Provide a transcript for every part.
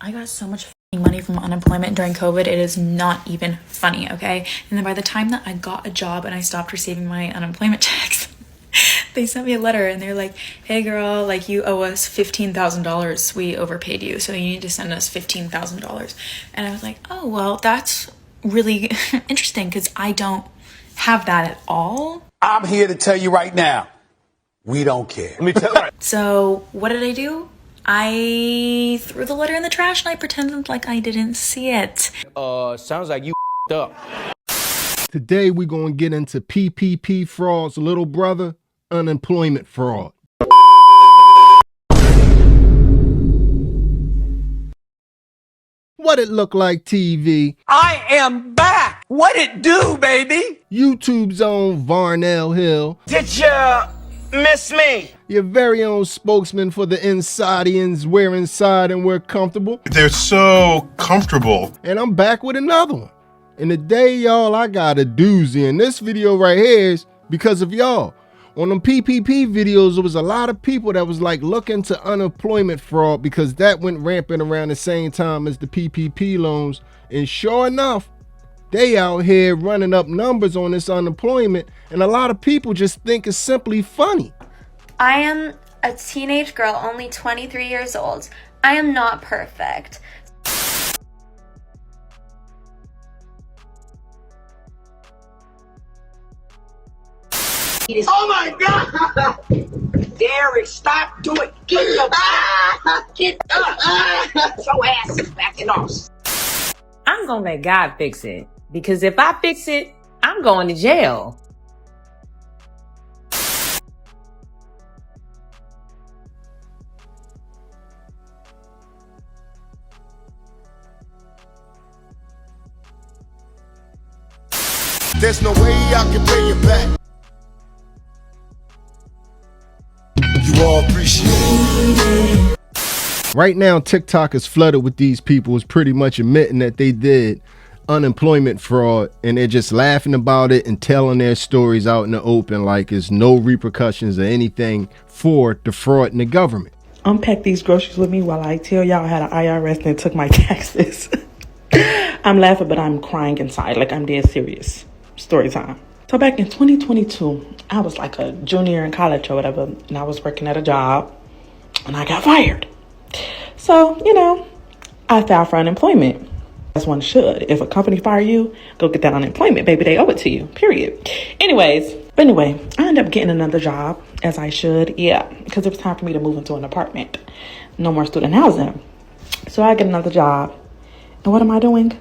I got so much money from unemployment during COVID. It is not even funny, okay? And then by the time that I got a job and I stopped receiving my unemployment checks, they sent me a letter and they're like, hey girl, like you owe us $15,000. We overpaid you, so you need to send us $15,000. And I was like, oh, well, that's really interesting because I don't have that at all. I'm here to tell you right now, we don't care. Let me tell you. So what did I do? I threw the letter in the trash and I pretended like I didn't see it. Sounds like you up. Today we're going to get into PPP fraud's little brother, unemployment fraud. What it look like, TV? I am back. What it do, baby? YouTube's own Varnell Hill. Did you miss me? Your very own spokesman for the Insidians. We're inside and we're comfortable. They're so comfortable. And I'm back with another one. And today, y'all, I got a doozy. And this video right here is because of y'all. On them PPP videos, there was a lot of people that was like looking to unemployment fraud because that went rampant around the same time as the PPP loans. And sure enough, they out here running up numbers on this unemployment. And a lot of people just think it's simply funny. I am a teenage girl, only 23 years old. I am not perfect. Oh my God! Derek, stop doing. Get your get up. So ass is backing off. I'm gonna let God fix it, because if I fix it, I'm going to jail. There's no way I can pay you back. You all appreciate it. Right now, TikTok is flooded with these people who's pretty much admitting that they did unemployment fraud, and they're just laughing about it and telling their stories out in the open like there's no repercussions or anything for defrauding the government. Unpack these groceries with me while I tell y'all how the IRS then took my taxes. I'm laughing, but I'm crying inside, like I'm dead serious. Story time. So back in 2022, I was like a junior in college or whatever, and I was working at a job, and I got fired. So, you know, I filed for unemployment. As one should. If a company fire you, go get that unemployment, baby. They owe it to you, period. Anyway, I ended up getting another job, as I should. Yeah, because it was time for me to move into an apartment. No more student housing. So I get another job. And what am I doing?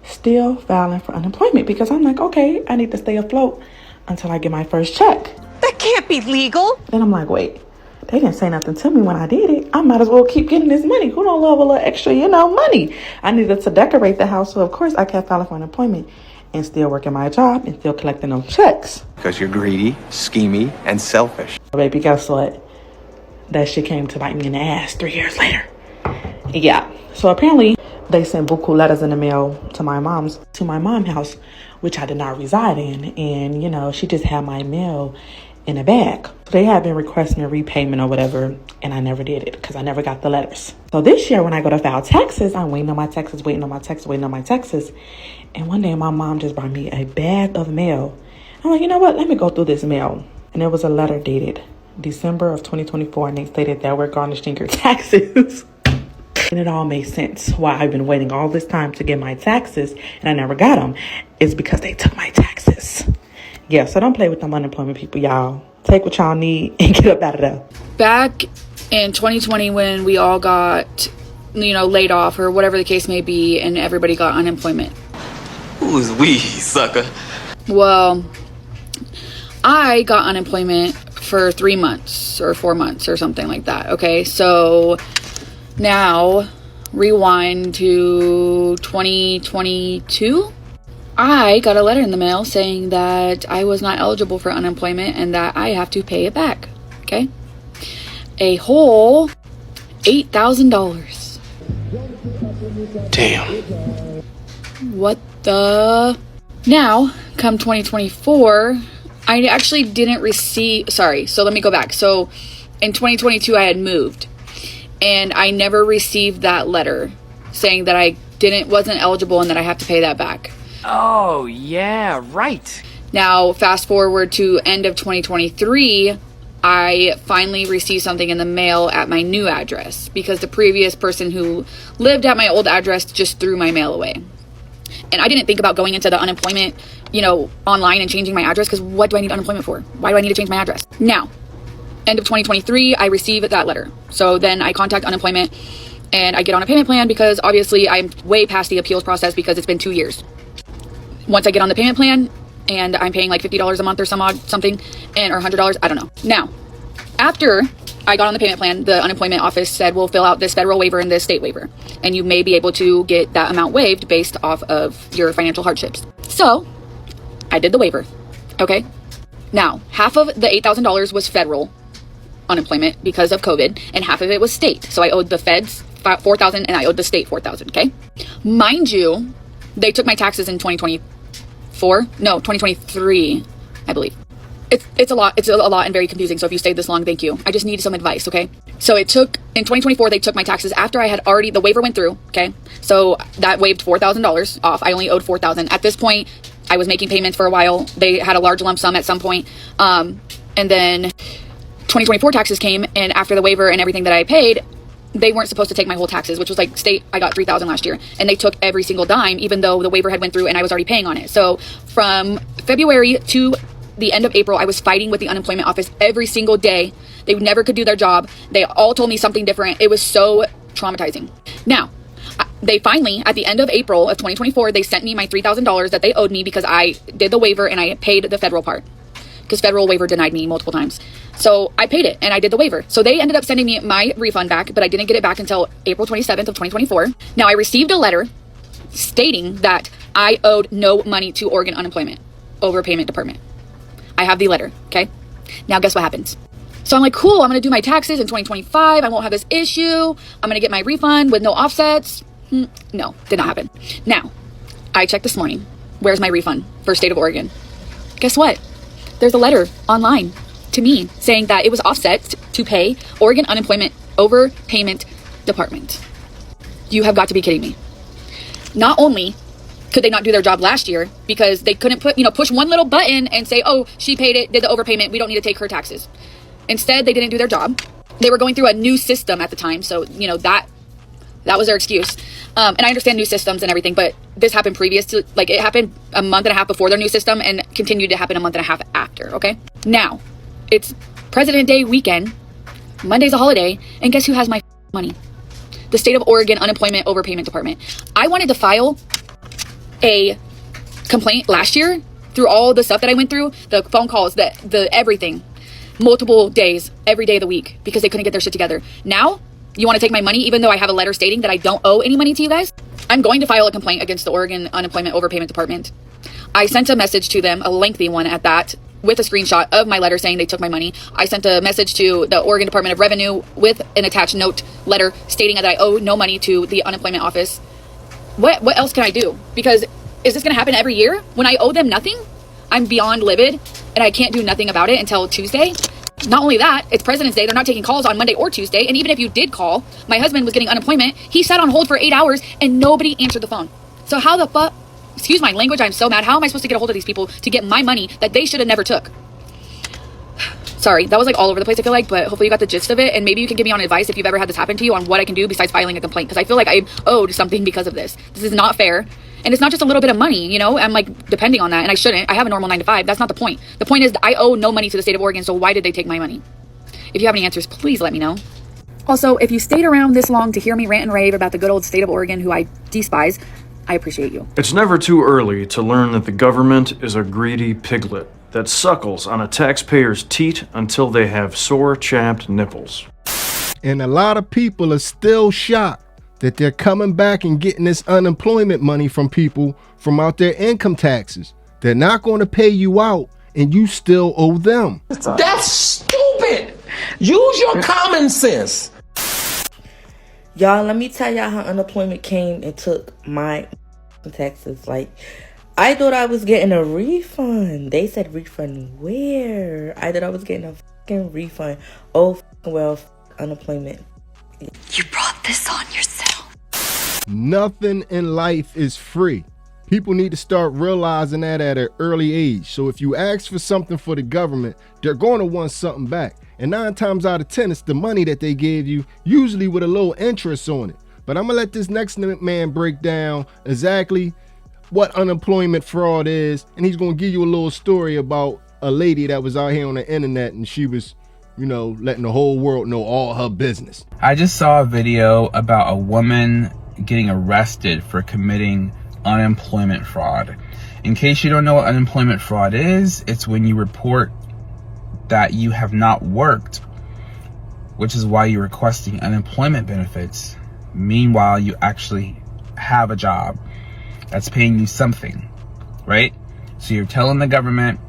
Still filing for unemployment because I'm like, okay, I need to stay afloat until I get my first check. That can't be legal. Then I'm like, wait, they didn't say nothing to me when I did it. I might as well keep getting this money. Who don't love a little extra, money? I needed to decorate the house. So of course I kept filing for unemployment and still working my job and still collecting those checks. Because you're greedy, schemy, and selfish. Baby, guess what? That shit came to bite me in the ass 3 years later. Yeah. So apparently they sent buku letters in the mail to my mom's house, which I did not reside in. And, she just had my mail in a bag. So they had been requesting a repayment or whatever, and I never did it because I never got the letters. So this year when I go to file taxes, I'm waiting on my taxes. And one day my mom just brought me a bag of mail. I'm like, you know what? Let me go through this mail. And there was a letter dated December of 2024, and they stated that we're garnishing your taxes. And it all made sense why I've been waiting all this time to get my taxes and I never got them. It's because they took my taxes. Yeah, so don't play with them unemployment people, y'all. Take what y'all need and get up out of there. Back in 2020 when we all got, laid off or whatever the case may be and everybody got unemployment. Who's we, sucker? Well, I got unemployment for 3 months or 4 months or something like that. Okay, so now rewind to 2022. I got a letter in the mail saying that I was not eligible for unemployment and that I have to pay it back. Okay, a whole $8,000. Damn. What the? Now, come 2024, I actually didn't receive. Sorry, so let me go back. So in 2022, I had moved and I never received that letter saying that I wasn't eligible and that I have to pay that back. Oh, yeah, right. Now, fast forward to end of 2023, I finally received something in the mail at my new address because the previous person who lived at my old address just threw my mail away. And I didn't think about going into the unemployment, online and changing my address, because what do I need unemployment for? Why do I need to change my address? Now, end of 2023, I received that letter. So then I contact unemployment and I get on a payment plan because obviously I'm way past the appeals process because it's been 2 years. Once I get on the payment plan, and I'm paying like $50 a month or something, or $100, I don't know. Now, after I got on the payment plan, the unemployment office said, we'll fill out this federal waiver and this state waiver, and you may be able to get that amount waived based off of your financial hardships. So I did the waiver. Okay. Now, half of the $8,000 was federal unemployment because of COVID, and half of it was state. So I owed the feds $4,000 and I owed the state $4,000. Okay. Mind you, they took my taxes in 2023, I believe. It's a lot and very confusing. So if you stayed this long, thank you. I just needed some advice, okay? So in 2024, they took my taxes after I had already, the waiver went through, okay? So that waived $4,000 off. I only owed $4,000. At this point, I was making payments for a while. They had a large lump sum at some point. And then 2024 taxes came, and after the waiver and everything that I paid, they weren't supposed to take my whole taxes, which was like state, I got $3,000 last year, and they took every single dime, even though the waiver had went through and I was already paying on it. So from February to the end of April, I was fighting with the unemployment office every single day. They never could do their job. They all told me something different. It was so traumatizing. Now, they finally, at the end of April of 2024, they sent me my $3,000 that they owed me because I did the waiver and I paid the federal part, because federal waiver denied me multiple times. So I paid it and I did the waiver. So they ended up sending me my refund back, but I didn't get it back until April 27th of 2024. Now I received a letter stating that I owed no money to Oregon Unemployment Overpayment Department. I have the letter, okay? Now guess what happens? So I'm like, cool, I'm gonna do my taxes in 2025. I won't have this issue. I'm gonna get my refund with no offsets. No, did not happen. Now, I checked this morning. Where's my refund for state of Oregon? Guess what? There's a letter online to me saying that it was offset to pay Oregon Unemployment Overpayment Department. You have got to be kidding me. Not only could they not do their job last year because they couldn't push one little button and say, oh, she paid it, did the overpayment, we don't need to take her taxes. Instead, they didn't do their job. They were going through a new system at the time, so that was their excuse. And I understand new systems and everything, but this happened it happened a month and a half before their new system and continued to happen a month and a half after, okay? Now, it's President Day weekend, Monday's a holiday, and guess who has my money? The state of Oregon Unemployment Overpayment Department. I wanted to file a complaint last year through all the stuff that I went through, the phone calls, the everything, multiple days, every day of the week, because they couldn't get their shit together. Now, you want to take my money even though I have a letter stating that I don't owe any money to you guys? I'm going to file a complaint against the Oregon Unemployment Overpayment Department. I sent a message to them, a lengthy one at that, with a screenshot of my letter saying they took my money. I sent a message to the Oregon Department of Revenue with an attached note letter stating that I owe no money to the unemployment office. What else can I do? Because is this going to happen every year when I owe them nothing? I'm beyond livid and I can't do nothing about it until Tuesday. Not only that, it's President's Day. They're not taking calls on Monday or Tuesday. And even if you did call, my husband was getting unemployment. He sat on hold for 8 hours and nobody answered the phone. So how the fuck, excuse my language, I'm so mad. How am I supposed to get a hold of these people to get my money that they should have never took? Sorry, that was like all over the place, I feel like, but hopefully you got the gist of it. And maybe you can give me on advice if you've ever had this happen to you on what I can do besides filing a complaint. Because I feel like I'm owed something because of this. This is not fair. And it's not just a little bit of money, I'm like depending on that. And I shouldn't. I have a normal 9 to 5. That's not the point. The point is I owe no money to the state of Oregon. So why did they take my money? If you have any answers, please let me know. Also, if you stayed around this long to hear me rant and rave about the good old state of Oregon, who I despise, I appreciate you. It's never too early to learn that the government is a greedy piglet that suckles on a taxpayer's teat until they have sore, chapped nipples. And a lot of people are still shocked that they're coming back and getting this unemployment money from people from out their income taxes. They're not going to pay you out and you still owe them. That's stupid. Use your common sense. Y'all, let me tell y'all how unemployment came and took my taxes. Like, I thought I was getting a refund. They said refund where? I thought I was getting a fucking refund. Oh, well, unemployment. You brought this on yourself. Nothing in life is free. People need to start realizing that at an early age. So if you ask for something for the government, they're going to want something back. And 9 times out of 10, it's the money that they gave you, usually with a little interest on it. But I'm gonna let this next man break down exactly what unemployment fraud is. And he's gonna give you a little story about a lady that was out here on the internet and she was, you know, letting the whole world know all her business. I just saw a video about a woman getting arrested for committing unemployment fraud. In case you don't know what unemployment fraud is, it's when you report that you have not worked, which is why you're requesting unemployment benefits. Meanwhile, you actually have a job that's paying you something, right? So you're telling the government,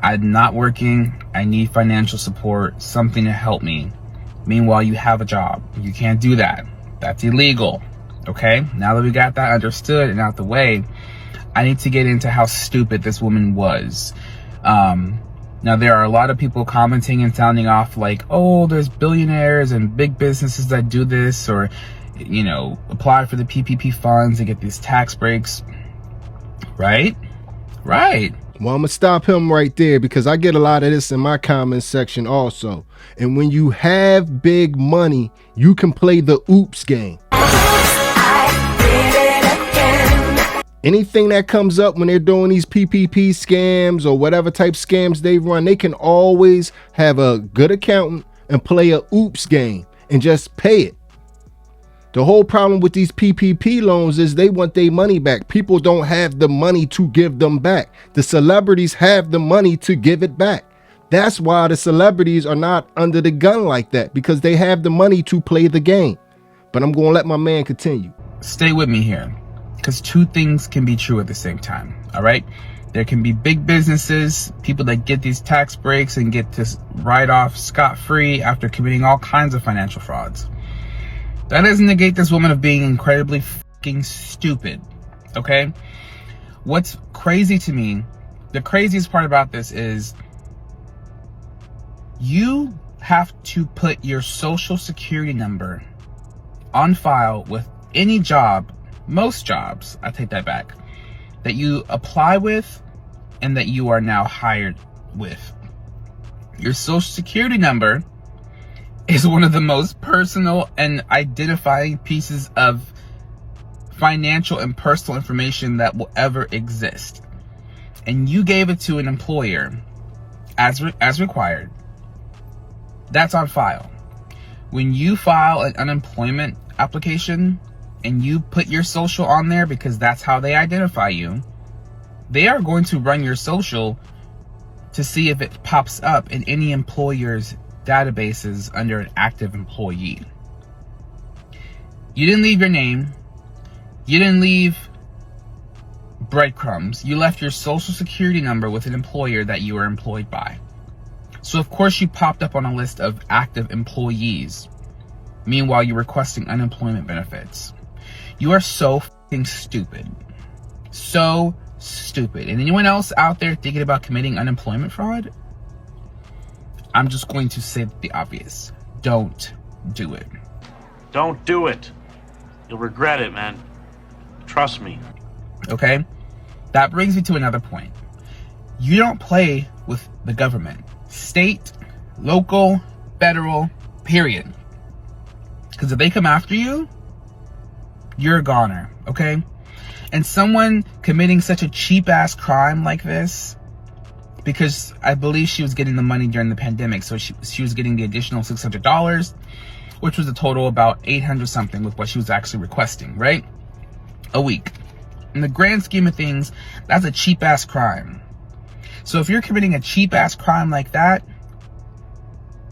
I'm not working, I need financial support, something to help me. Meanwhile, you have a job. You can't do that. That's illegal. Okay, now that we got that understood and out the way, I need to get into how stupid this woman was. Now, there are a lot of people commenting and sounding off like, oh, there's billionaires and big businesses that do this, or, you know, apply for the PPP funds and get these tax breaks. Right? Right. Well, I'm gonna stop him right there because I get a lot of this in my comment section also. And when you have big money, you can play the oops game. Anything that comes up when they're doing these PPP scams or whatever type scams they run, they can always have a good accountant and play a oops game and just pay it. The whole problem with these PPP loans is they want their money back. People don't have the money to give them back. The celebrities have the money to give it back. That's why the celebrities are not under the gun like that, because they have the money to play the game. But I'm going to let my man continue. Stay with me here, because 2 things can be true at the same time, all right? There can be big businesses, people that get these tax breaks and get to write off scot-free after committing all kinds of financial frauds. That doesn't negate this woman of being incredibly fucking stupid, okay? What's crazy to me, the craziest part about this is you have to put your social security number on file with any job, most jobs, I take that back, that you apply with and that you are now hired with. Your social security number is one of the most personal and identifying pieces of financial and personal information that will ever exist. And you gave it to an employer as required. That's on file. When you file an unemployment application and you put your social on there because that's how they identify you, they are going to run your social to see if it pops up in any employer's databases under an active employee. You didn't leave your name. You didn't leave breadcrumbs. You left your social security number with an employer that you were employed by. So of course you popped up on a list of active employees. Meanwhile, you're requesting unemployment benefits. You are so fucking stupid. So stupid. And anyone else out there thinking about committing unemployment fraud? I'm just going to say the obvious. Don't do it. Don't do it. You'll regret it, man. Trust me. Okay? That brings me to another point. You don't play with the government. State, local, federal, period. Because if they come after you, you're a goner, okay? And someone committing such a cheap-ass crime like this, because I believe she was getting the money during the pandemic, so she was getting the additional $600, which was a total about $800 something with what she was actually requesting, right? A week. In the grand scheme of things, that's a cheap-ass crime. So if you're committing a cheap-ass crime like that,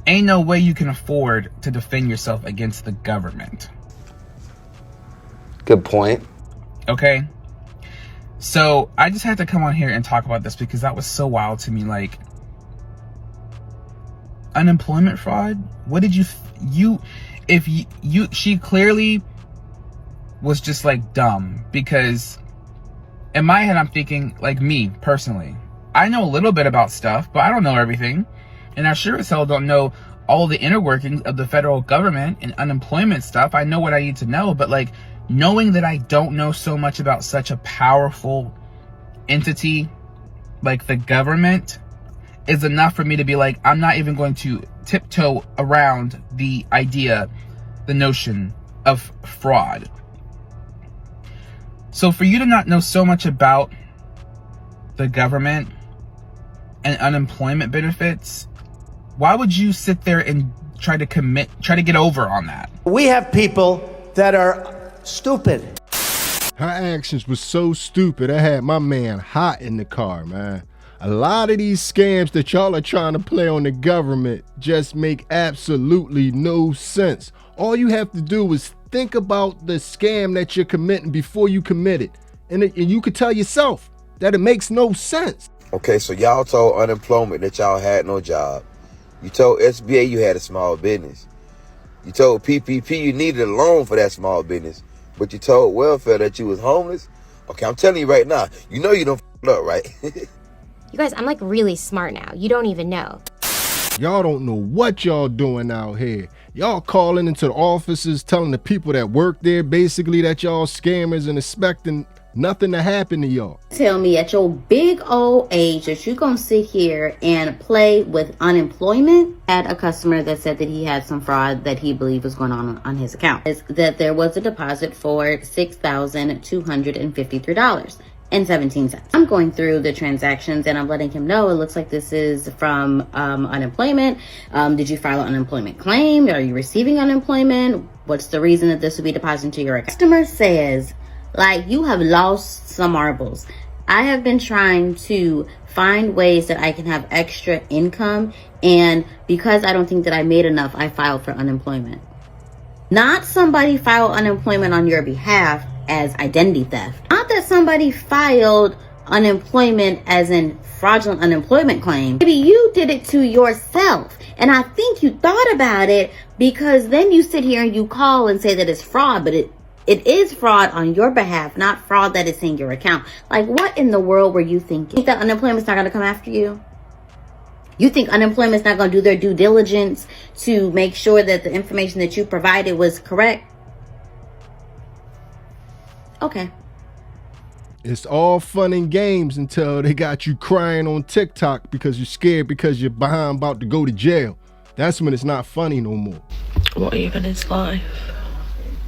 ain't no way you can afford to defend yourself against the government. Good point. Okay? So I just had to come on here and talk about this because that was so wild to me. Like, unemployment fraud? What did she clearly was just like dumb, because in my head I'm thinking, like, me personally, I know a little bit about stuff, but I don't know everything. And I sure as hell don't know all the inner workings of the federal government and unemployment stuff. I know what I need to know, but like, knowing that I don't know so much about such a powerful entity like the government is enough for me to be like, I'm not even going to tiptoe around the idea, the notion of fraud. So for you to not know so much about the government and unemployment benefits, why would you sit there and try to get over on that? We have people that are stupid. Her actions was so stupid, I had my man hot in the car, man. A lot of these scams that y'all are trying to play on the government just make absolutely no sense. All you have to do is think about the scam that you're committing before you commit it. And you could tell yourself that it makes no sense. Okay, so y'all told unemployment that y'all had no job. You told SBA you had a small business. You told PPP you needed a loan for that small business. But you told welfare that you was homeless. Okay, I'm telling you right now, you know you don't f*** up, right? You guys, I'm like really smart now. You don't even know. Y'all don't know what y'all doing out here. Y'all calling into the offices, telling the people that work there basically that y'all scammers and expecting nothing to happen to y'all. Tell me at your big old age that you're gonna sit here and play with unemployment. Had a customer that said that he had some fraud that he believed was going on his account. Is that there was a deposit for $6,253.17. I'm going through the transactions and I'm letting him know it looks like this is from unemployment. Did you file an unemployment claim? Are you receiving unemployment? What's the reason that this would be deposited into your account? Customer says, like, you have lost some marbles. I have been trying to find ways that I can have extra income, and because I don't think that I made enough, I filed for unemployment. Not somebody filed unemployment on your behalf as identity theft. Not that somebody filed unemployment as in fraudulent unemployment claim. Maybe you did it to yourself. And I think you thought about it because then you sit here and you call and say that it's fraud, but it is fraud on your behalf, not fraud that is in your account. Like, what in the world were you thinking? You think that unemployment's not going to come after you? You think unemployment's not going to do their due diligence to make sure that the information that you provided was correct? Okay. It's all fun and games until they got you crying on TikTok because you're scared because you're behind about to go to jail. That's when it's not funny no more. What even is life?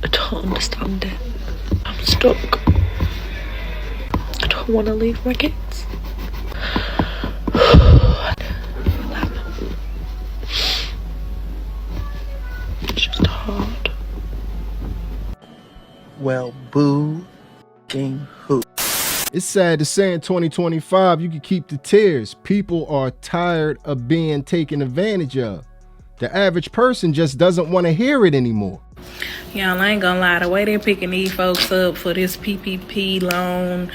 I don't understand it. I'm stuck. I don't want to leave my kids. It's just hard. Well, boo-king-who. It's sad to say in 2025, you can keep the tears. People are tired of being taken advantage of. The average person just doesn't want to hear it anymore. Y'all, I ain't gonna lie, the way they're picking these folks up for this PPP loan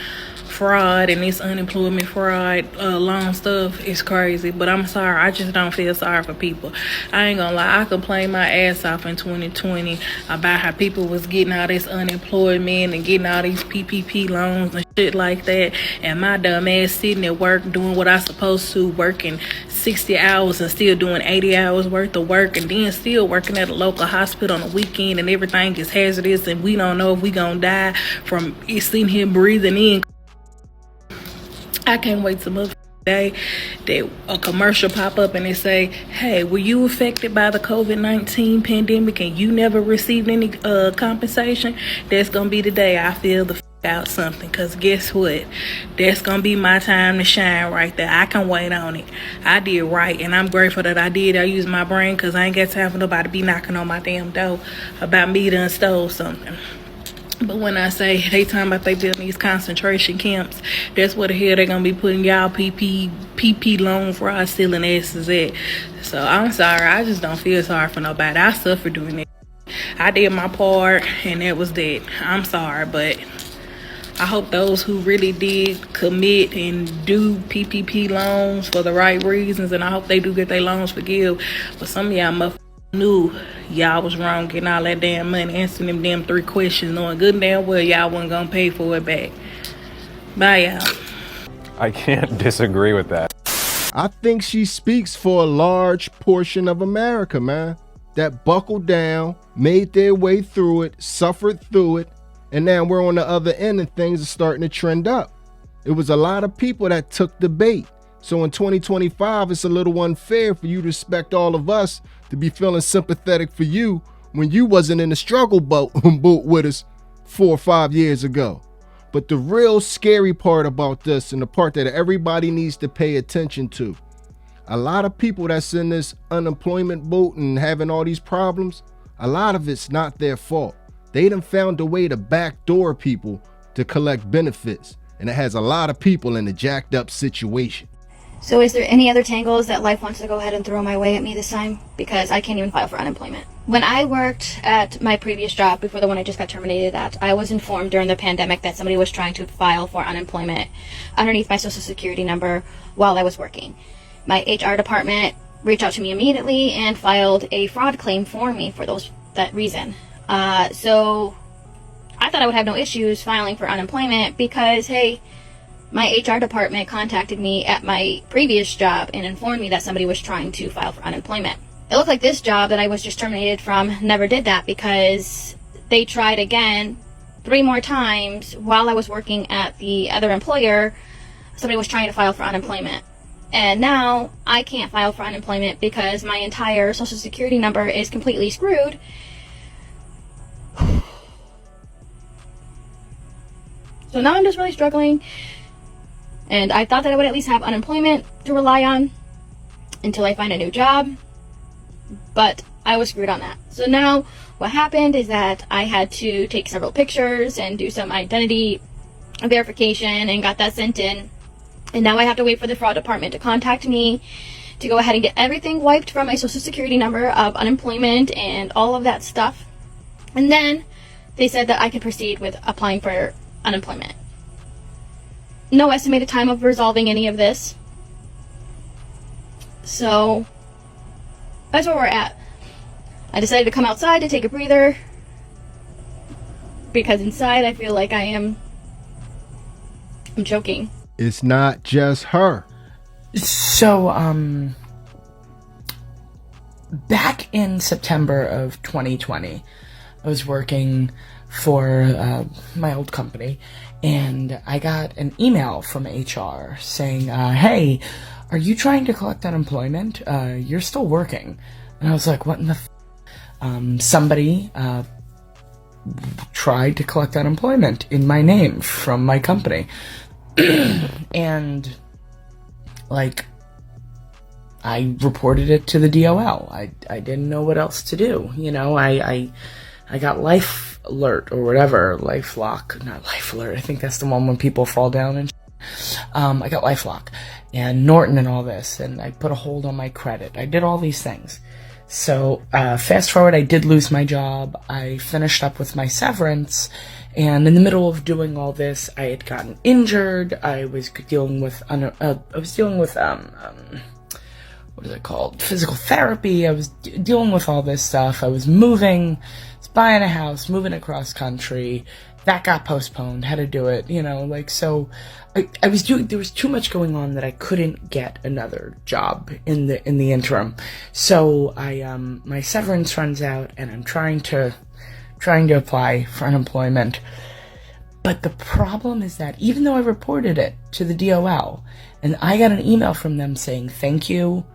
fraud and this unemployment fraud loan stuff is crazy. But I'm sorry, I just don't feel sorry for people. I ain't gonna lie, I complained my ass off in 2020 about how people was getting all this unemployment and getting all these PPP loans and shit like that. And my dumb ass sitting at work doing what I supposed to, working 60 hours and still doing 80 hours worth of work, and then still working at a local hospital on the weekend, and everything is hazardous and we don't know if we gonna die from sitting here breathing in. I can't wait till day that a commercial pop up and they say, hey, were you affected by the COVID-19 pandemic and you never received any compensation? That's gonna be the day I feel the out something, because guess what, that's gonna be my time to shine right there. I can wait on it. I did right and I'm grateful that I did. I used my brain because I ain't got time for nobody to be knocking on my damn door about me done stole something. But when I say they talking about they building these concentration camps, that's what the hell they're gonna be putting y'all PP loan fraud stealing asses at. So I'm sorry, I just don't feel sorry for nobody. I suffered doing it. I did my part and that was that. I'm sorry, but I hope those who really did commit and do PPP loans for the right reasons, and I hope they do get their loans forgive. But some of y'all motherfuckers knew y'all was wrong getting all that damn money, answering them damn 3 questions, knowing good and damn well y'all wasn't gonna pay for it back. Bye, y'all. I can't disagree with that. I think she speaks for a large portion of America, man, that buckled down, made their way through it, suffered through it, And now we're on the other end and things are starting to trend up. It was a lot of people that took the bait. So in 2025, it's a little unfair for you to expect all of us to be feeling sympathetic for you when you wasn't in the struggle boat with us 4 or 5 years ago. But the real scary part about this, and the part that everybody needs to pay attention to, a lot of people that's in this unemployment boat and having all these problems, a lot of it's not their fault. They done found a way to backdoor people to collect benefits, and it has a lot of people in a jacked up situation. So is there any other tangles that life wants to go ahead and throw my way at me this time? Because I can't even file for unemployment. When I worked at my previous job, before the one I just got terminated at, I was informed during the pandemic that somebody was trying to file for unemployment underneath my social security number while I was working. My HR department reached out to me immediately and filed a fraud claim for me for that reason. So I thought I would have no issues filing for unemployment because, hey, my HR department contacted me at my previous job and informed me that somebody was trying to file for unemployment. It looked like this job that I was just terminated from never did that because they tried again 3 more times while I was working at the other employer. Somebody was trying to file for unemployment. And now I can't file for unemployment because my entire social security number is completely screwed. So now I'm just really struggling. And I thought that I would at least have unemployment to rely on until I find a new job. But I was screwed on that. So now what happened is that I had to take several pictures and do some identity verification and got that sent in. And now I have to wait for the fraud department to contact me to go ahead and get everything wiped from my social security number of unemployment and all of that stuff. And then they said that I could proceed with applying for unemployment. No estimated time of resolving any of this. So that's where we're at. I decided to come outside to take a breather because inside I feel like I'm choking. It's not just her. So, back in September of 2020, I was working for my old company, and I got an email from HR saying, hey, are you trying to collect unemployment? You're still working. And I was like, what in the somebody tried to collect unemployment in my name from my company. And, like, I reported it to the DOL. I didn't know what else to do. You know, I got Life Alert or whatever, LifeLock, not Life Alert. I think that's the one when people fall down and I got LifeLock and Norton and all this, and I put a hold on my credit. I did all these things. So, fast forward, I did lose my job. I finished up with my severance, and in the middle of doing all this, I had gotten injured. I was dealing with, what is it called? Physical therapy. I was dealing with all this stuff. I was moving, buying a house, moving across country. That got postponed. Had to do it, you know, like, so I was doing, there was too much going on that I couldn't get another job in the interim. So my severance runs out and I'm trying to apply for unemployment. But the problem is that even though I reported it to the DOL and I got an email from them saying, thank you,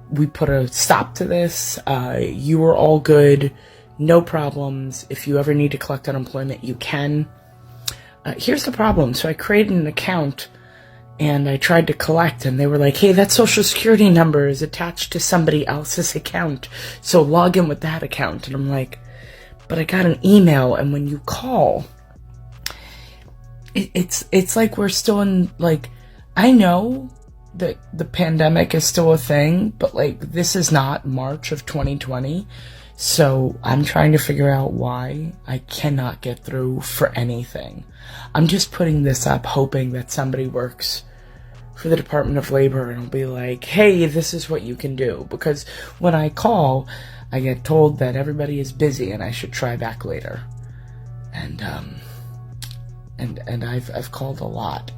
we put a stop to this, you were all good, no problems, if you ever need to collect unemployment, you can. Here's the problem. So I created an account and I tried to collect and they were like, hey, that social security number is attached to somebody else's account, so log in with that account. And I'm like, but I got an email, and when you call, it's like we're still in, like, I know that the pandemic is still a thing, but like, this is not March of 2020. So I'm trying to figure out why I cannot get through for anything. I'm just putting this up hoping that somebody works for the Department of Labor and will be like, hey, this is what you can do. Because when I call, I get told that everybody is busy and I should try back later. And I've called a lot.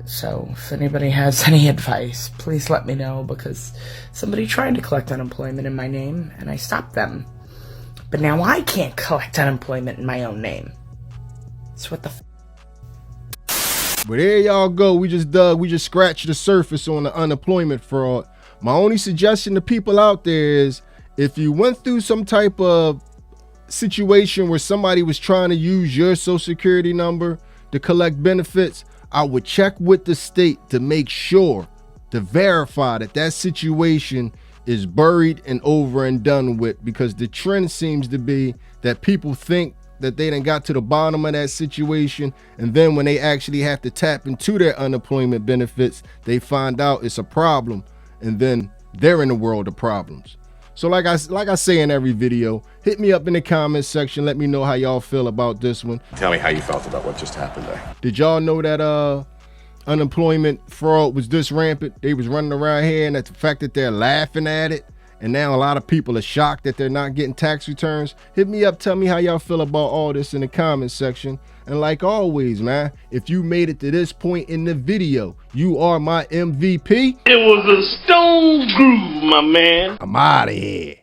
So if anybody has any advice, please let me know, because somebody tried to collect unemployment in my name and I stopped them. But now I can't collect unemployment in my own name. So what the But there y'all go. We just scratched the surface on the unemployment fraud. My only suggestion to people out there is, if you went through some type of situation where somebody was trying to use your social security number to collect benefits, I would check with the state to make sure, to verify that that situation is buried and over and done with, because the trend seems to be that people think that they done got to the bottom of that situation, and then when they actually have to tap into their unemployment benefits, they find out it's a problem, and then they're in the world of problems. So like I say in every video, hit me up in the comments section. Let me know how y'all feel about this one. Tell me how you felt about what just happened there. Did y'all know that unemployment fraud was this rampant? They was running around here, and that's the fact that they're laughing at it, and now a lot of people are shocked that they're not getting tax returns. Hit me up, tell me how y'all feel about all this in the comments section. And like always, man, if you made it to this point in the video, you are my MVP. It was a stone groove, my man. I'm out of here.